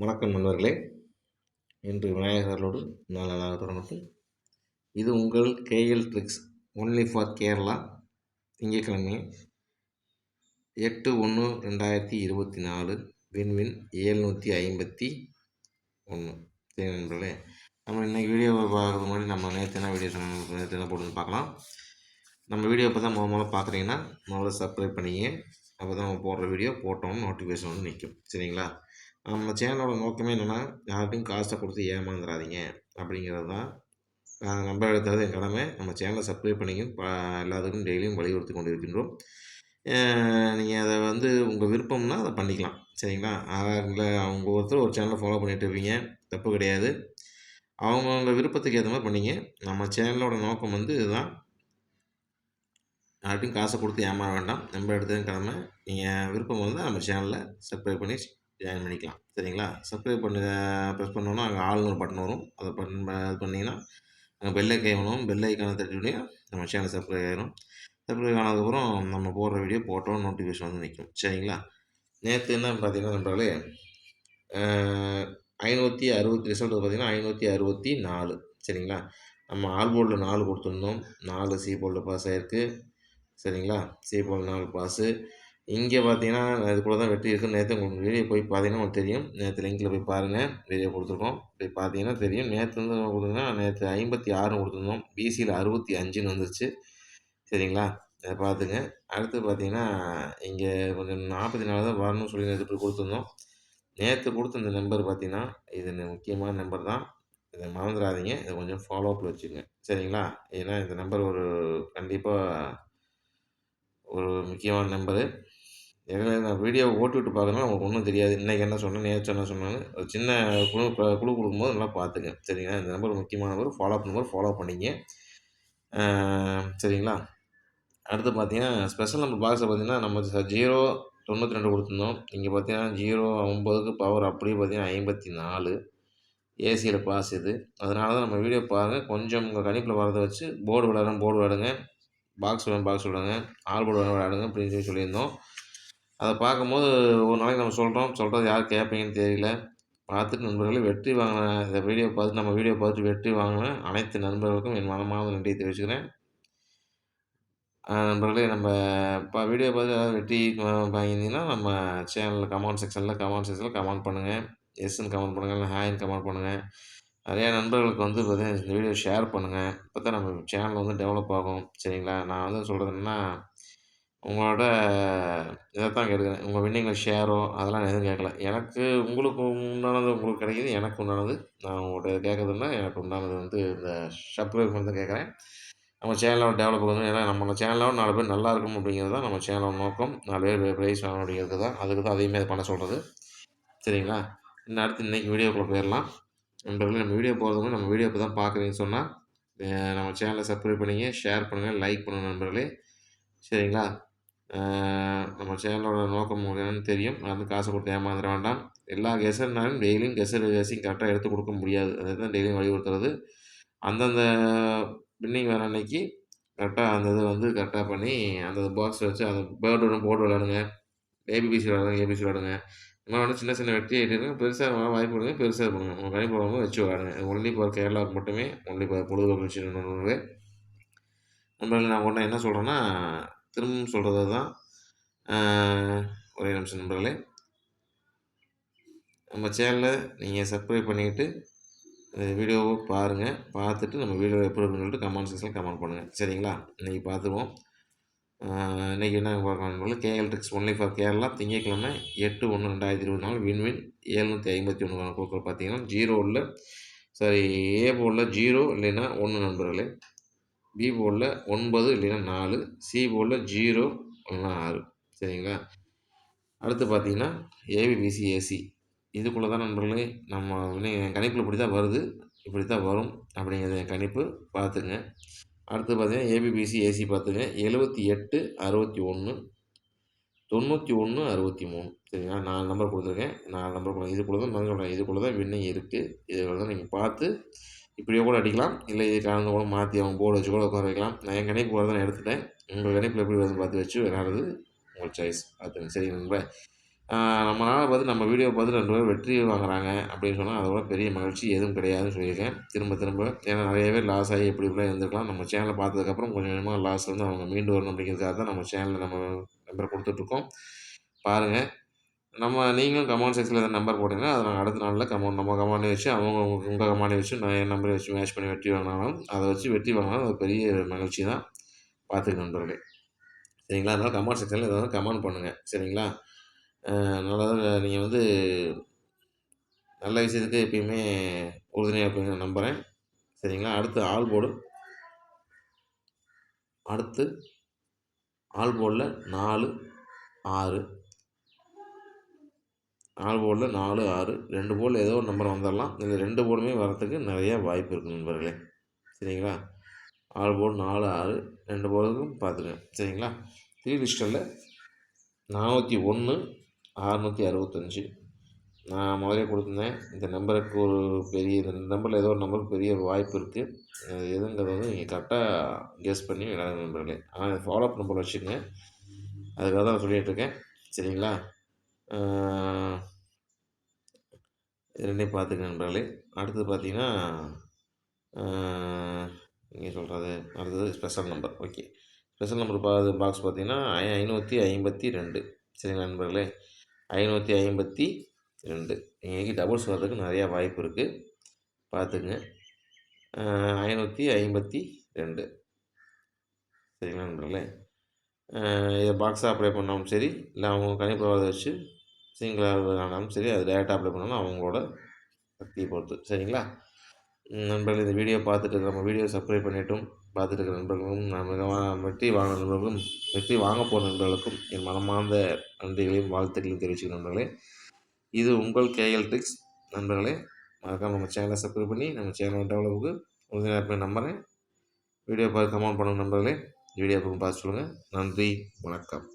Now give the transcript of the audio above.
வணக்கம் நண்பர்களே. இன்று விநாயகர்களோடு நாளாக தொடங்கட்டும். இது உங்கள் KL tricks only for Kerala. திங்கட்கிழமை 8/1/2024 வின்வின் 751. சரி நண்பர்களே, நம்ம இன்றைக்கி வீடியோவை பார்க்குறது முன்னாடி நம்ம நேற்று என்ன வீடியோ சொன்ன நேற்று என்ன போட்டுன்னு பார்க்கலாம். நம்ம வீடியோ இப்போ தான் முதல்ல பார்க்குறீங்கன்னா முதல்ல சப்ஸ்கிரைப் பண்ணிங்க. அப்போ தான் நம்ம போடுற வீடியோ போட்டோம்னு நோட்டிஃபிகேஷன் வந்து நிற்கும். சரிங்களா? நம்ம சேனலோட நோக்கமே என்னென்னா, யார்கிட்டையும் காசை கொடுத்து ஏமாந்துடாதீங்க அப்படிங்கிறது தான். நம்ப எடுத்தது என் கடமை. நம்ம சேனலை சப்ஸ்கிரைப் பண்ணிங்க. எல்லாத்துக்கும் டெய்லியும் வலியுறுத்தி கொண்டு இருக்கின்றோம். நீங்கள் அதை வந்து உங்கள் விருப்பம்னா அதை பண்ணிக்கலாம். சரிங்களா? இல்லை அவங்க ஒருத்தர் ஒரு சேனலை ஃபாலோ பண்ணிகிட்டு இருப்பீங்க, தப்பு கிடையாது. அவங்கவுங்க விருப்பத்துக்கு ஏற்ற மாதிரி பண்ணிங்க. நம்ம சேனலோட நோக்கம் வந்து இதுதான். யார்கிட்டையும் காசை கொடுத்து ஏமாற வேண்டாம். நம்ம எடுத்தது கடமை. நீங்கள் விருப்பம் இருந்தால் நம்ம சேனலில் சப்ஸ்கிரைப் பண்ணி ஜாயின் பண்ணிக்கலாம். சரிங்களா? சப்ஸ்கிரைப் பண்ணி ப்ரெஸ் பண்ணோன்னா அங்கே ஆல்னு ஒரு பட்டன் வரும். அதை இது பண்ணிங்கன்னா அங்கே பெல் ஐக்கான் வரும். பெல் ஐக்கானை தட்டி நம்ம சேனல் சப்ஸ்கிரைப் ஆகிடும். சப்ஸ்கிரைப் ஆனதுக்கப்புறம் நம்ம போடுற வீடியோ போட்டோன்னு நோட்டிஃபிகேஷன் வந்து நிற்கும். சரிங்களா? நேற்று என்ன பார்த்தீங்கன்னா நண்பர்களே, 560 ரிசல்ட் பார்த்தீங்கன்னா 564. சரிங்களா? நம்ம ஆல் போர்டில் 4 கொடுத்துருந்தோம். 4 சி போர்டில் பாஸ் ஆகிருக்கு. சரிங்களா? சி போர்டில் 4 பாஸு. இங்கே பார்த்தீங்கன்னா இதுக்குள்ள தான் வெற்றி இருக்குன்னு நேற்று உங்களுக்கு வீடியோ போய் பார்த்தீங்கன்னா உங்களுக்கு தெரியும். நேற்று லிங்கில் போய் பாருங்கள், வீடியோ கொடுத்துருக்கோம். போய் பார்த்தீங்கன்னா தெரியும். நேற்று வந்து கொடுத்தீங்கன்னா நேற்று 56 கொடுத்துருந்தோம். பிசியில் 65ன்னு வந்துருச்சு. சரிங்களா? அதை பார்த்துங்க. அடுத்து பார்த்தீங்கன்னா இங்கே கொஞ்சம் 44 தான் வரணும்னு சொல்லி நேற்று போய் கொடுத்துருந்தோம். நேற்று கொடுத்த இந்த நம்பர் பார்த்தீங்கன்னா இது முக்கியமான நம்பர் தான். இதை மறந்துடாதீங்க. இதை கொஞ்சம் ஃபாலோ அப்பில் வச்சுக்கோங்க. சரிங்களா? ஏன்னா இந்த நம்பர் ஒரு கண்டிப்பாக ஒரு முக்கியமான நம்பரு. ஏன்னா நான் வீடியோவை ஓட்டி விட்டு பார்க்கறனால உங்களுக்கு ஒன்றும் தெரியாது. இன்றைக்கி என்ன சொன்னேன், நேற்று என்ன சொன்னேன்னு ஒரு சின்ன குழு கொடுக்கும்போது நல்லா பார்த்துங்க. சரிங்களா? இந்த நம்பர் முக்கியமான number. Follow up number follow பண்ணிங்க. சரிங்களா? அடுத்து பார்த்தீங்கன்னா ஸ்பெஷல் நம்பர் பாக்ஸில் பார்த்தீங்கன்னா நம்ம 092 கொடுத்துருந்தோம். இங்கே பார்த்தீங்கன்னா 0 பவர் அப்படியே பார்த்தீங்கன்னா 54 ஏசியில் பாஸ் இது. அதனால தான் நம்ம வீடியோ பாருங்கள். கொஞ்சம் உங்கள் கணிப்பில் வரதை வச்சு போர்டு விளையாடுங்க. பாக்ஸ் விளையாடுங்க. ஆல் போர்டு விளையாடுங்க அப்படின்னு சொல்லி சொல்லியிருந்தோம். அதை பார்க்கும்போது ஒரு நாளைக்கு நம்ம சொல்கிறது யார் கேட்பீங்கன்னு தெரியல. பார்த்துட்டு நண்பர்களே, வெற்றி வாங்கின இந்த வீடியோ பார்த்துட்டு நம்ம வீடியோ பார்த்துட்டு வெற்றி வாங்கின அனைத்து நண்பர்களுக்கும் என் மனமார்ந்த நன்றியை தெரிவிச்சுக்கிறேன். நண்பர்களே, நம்ம வீடியோ பார்த்து ஏதாவது வெற்றி வாங்கியிருந்தீங்கன்னா நம்ம சேனலில் கமெண்ட் செக்ஷனில் கமெண்ட் பண்ணுங்கள். எஸ்ன்னு கமெண்ட் பண்ணுங்கள், இல்லை ஹாய்ன்னு கமெண்ட் பண்ணுங்கள். நிறையா நண்பர்களுக்கு வந்து பார்த்தீங்கன்னா இந்த வீடியோ ஷேர் பண்ணுங்கள். அப்போ தான் நம்ம சேனல் வந்து டெவலப் ஆகும். சரிங்களா? நான் வந்து சொல்கிறது என்னென்னா, உங்களோட இதை தான் கேட்குறேன். உங்கள் வின்னிங்கில் ஷேரோ அதெல்லாம் நான் எதுவும் கேட்கல. எனக்கு உங்களுக்கு உண்டானது உங்களுக்கு கிடைக்கிது. எனக்கு உண்டானது நான் உங்கள்கிட்ட கேட்குறதுன்னா எனக்கு உண்டானது வந்து இந்த சப்ஸ்கிரைப் பண்ணி தான் கேட்குறேன். நம்ம சேனலோட டெவலப் ஆகணும். ஏன்னா நம்ம சேனலோட 4 பேர் நல்லா இருக்கும் அப்படிங்கிறது தான் நம்ம சேனலோட நோக்கம். 4 பேர் ப்ரைஸ் வாங்கணும் அப்படிங்கிறது தான். அதுக்கு தான் அதையுமே பண்ண சொல்கிறது. சரிங்களா? இன்னும் அடுத்து இன்றைக்கி வீடியோக்குள்ளே போயிடலாம். நண்பர்களே, நம்ம வீடியோ போகிறதுக்கு நம்ம வீடியோ இப்போ தான் பார்க்குறீங்கன்னு சொன்னால் நம்ம சேனலை சப்ஸ்கிரைப் பண்ணிங்க, ஷேர் பண்ணுங்கள், லைக் பண்ணுங்கள் நண்பர்களே. சரிங்களா? நம்ம சேனலோட நோக்கம் உங்களுக்கு என்னென்னு தெரியும். நான் வந்து காசை கொடுத்து ஏமாந்துட வேண்டாம். எல்லா கெஸர்னாலும் டெய்லியும் கெஸிங் கரெக்டாக எடுத்து கொடுக்க முடியாது. அதை தான் டெய்லியும் வலியுறுத்துறது. அந்தந்த வின்னிங் வர அன்னைக்கு கரெக்டாக அந்த இது வந்து கரெக்டாக பண்ணி அந்த பாக்ஸ் வச்சு அந்த போர்டு விளையாடுங்க. ஏபிபிசி விளையாடுங்க, ஏபிசி விளையாடுங்க. இந்த மாதிரி வந்து சின்ன சின்ன வெற்றி ஆகிட்டு பெருசாக வாய்ப்பு கொடுங்க, பெருசாக பண்ணுங்க. உங்கள் கணிப்பு வாங்க வச்சு விளையாடுங்க. ஒன்லி ஃபார் கேரளாவுக்கு மட்டுமே, ஒன்லி ஃபார் பொழுதுபோக்கு விஷயம் நண்பர்களே. நான் ஒன்று என்ன சொல்கிறேன்னா, திரும்பவும் சொல்கிறது தான். ஒரே நிமிஷம் நண்பர்களே, நம்ம சேனலை நீங்கள் சப்ஸ்கிரைப் பண்ணிவிட்டு வீடியோவை பாருங்கள். பார்த்துட்டு நம்ம வீடியோ எப்படி இருக்குன்னு சொல்லிட்டு கமெண்ட் செக்ஷனில் கமெண்ட் பண்ணுங்கள். சரிங்களா? இன்றைக்கி பார்த்துருவோம். இன்றைக்கி என்ன பார்க்கணும், KL tricks only for Kerala. திங்கட்கிழமை 8/1/2024 வின்வின் 751 கொடுக்குற பார்த்தீங்கன்னா 0 இல்லை ஏ போர்டில் 0 இல்லைன்னா 1 நண்பர்களே. பி போர்டில் 9 இல்லைன்னா 4, சி போர்டில் 0 இல்லைன்னா 6. சரிங்களா? அடுத்து பார்த்தீங்கன்னா ஏபிபிசி ஏசி இதுக்குள்ளே தான் நண்பர்களே. நம்ம என் கணிப்பில் இப்படி தான் வருது, இப்படி தான் வரும் அப்படிங்கிறது என் கணிப்பு. பார்த்துங்க. அடுத்து பார்த்தீங்கன்னா ஏபிபிசி ஏசி பார்த்துங்க. 78 61 91 63. சரிங்களா? 4 நம்பர் கொடுத்துருக்கேன். 4 நம்பர் இதுக்குள்ளே தான் இதுக்குள்ளே தான் வின்னிங் இருக்குது. இதில் தான் நீங்கள் பார்த்து இப்படியோ கூட அடிக்கலாம், இல்லை இது கலந்து கூட மாற்றி அவங்க போர்டு வச்சு கூட உட்கார வைக்கலாம். நான் என் கணிப்பு வரதான் நான் எடுத்துட்டேன். உங்கள் கணிப்பில் எப்படி வருதுன்னு பார்த்து வச்சு விளையாடுறது உங்கள் சாய்ஸ். பார்த்துங்க. சரி நண்பா, நம்மளால பார்த்து நம்ம வீடியோ பார்த்து 2 பேர் வெற்றி வாங்குறாங்க அப்படின்னு சொன்னா, அதோட பெரிய மகிழ்ச்சி எதுவும் கிடையாதுன்னு சொல்லியிருக்கேன். திரும்ப திரும்ப. ஏன்னா நெறைய பேர் லாஸ் ஆகி எப்படி இப்படிலாம் இருந்திருக்கலாம். நம்ம சேனல பார்த்ததுக்கப்புறம் கொஞ்சம் கொஞ்சமா லாஸ்லேருந்து அவங்க மீண்டு வரணும் அப்படிங்கிறதுக்காக தான் நம்ம சேனல்ல நம்ம நம்பர குடுத்துட்ருக்கோம். பாருங்க. நீங்களும் கமெண்ட் செக்ஷன்ல எதாவது நம்பர் போட்டீங்கன்னா, அத நான் அடுத்த நாள்ல நம்ம கமெண்ட வச்சு, அவங்க உங்க கமெண்ட வச்சு, நான் என் நம்பரையும் வச்சு மேட்ச் பண்ணி வெற்றி வாங்குனாலும், அத வச்சு வெற்றி வாங்குனாலும் அது பெரிய மகிழ்ச்சி தான். பார்த்துக்கங்க நண்பர்களே. சரிங்களா? அதனால கமெண்ட் செக்ஷன்ல எதாவது கமெண்ட் பண்ணுங்க. சரிங்களா? நல்லதா நீங்க வந்து நல்ல விஷயத்துக்கு எப்பயுமே உறுதுணையா இருப்பீங்கன்னு நம்புறேன். சரிங்களா? அடுத்து ஆல் போர்ட்ல 4, 6 4 போர்டில 4, 6 2 போர்டில ஏதோ ஒரு நம்பர் வந்துரலாம். இதுல 2 போர்டுமே வரதுக்கு நெறைய வாய்ப்பு இருக்கு நண்பர்களே. சரிங்களா? ஆல் போர்டு 4, 6 2 போர்டுக்கும் பார்த்துக்கங்க. சரிங்களா? 3 டிஜிட்டல்ல 401, 665 நான் முதலே குடுத்துருந்தேன். இந்த நம்பருக்கு இந்த நம்பர்ல ஏதோ ஒரு நம்பருக்கு பெரிய வாய்ப்பு இருக்கு. அது எதுங்கிறத வந்து நீங்க கரெக்ட்டா கெஸ் பண்ணி விளையாடுங்க நண்பர்களே. ஆனா ஃபாலோ அப் நம்பர் வச்சுக்கங்க. அதுக்காக தான் சொல்லிட்டுருக்கேன். சரிங்களா? ஆ இது 2யும் பார்த்துக்கங்க நண்பர்களே. அடுத்தது பார்த்தீங்கன்னா, ஆ எங்கே சொல்றது? அடுத்தது special number. Okay. Special number box பார்த்தீங்கன்னா, 552 சரிங்களா நண்பர்களே? 552 இன்னைக்கு டபுள்ஸ் வரதுக்கு நெறையா வாய்ப்பு இருக்கு. பார்த்துக்கங்க. 552 சரிங்களா நண்பர்களே? இத பாக்ஸா அப்ளை பண்ணாலும் சரி, இல்ல அவங்க கணிப்பொறியை வச்சு சிங்கிளா ஆனாலும் சரி, அது டைரக்ட்டா அப்ளை பண்ணாலும் அவங்களோட சக்திய பொறுத்து. சரிங்களா? நண்பர்களே இந்த வீடியோ பார்த்துட்டு நம்ம வீடியோ சப்ஸ்கிரைப் பண்ணிட்டும் பார்த்துட்டு இருக்கிற நண்பர்களும், வெற்றி வாங்கின நண்பர்களும், வெற்றி வாங்கப் போற நண்பர்களுக்கும் என் மனமார்ந்த நன்றிகளையும், வாழ்த்துக்களையும் தெரிவிச்சுக்கிறேன் நண்பர்களே. இது உங்கள் கேஎல் ட்ரிக்ஸ் நண்பர்களே. மறக்காம நம்ம சேனலை சப்ஸ்கிரைப் பண்ணி, நம்ம சேனல் டெவலப்புக்கு உறுதுணையா இருப்பேன்னு நம்புறேன். வீடியோ பார்த்து கமெண்ட் பண்ணுங்க நண்பர்களே. வீடியோ பார்த்து சொல்லுங்க. நன்றி, வணக்கம்.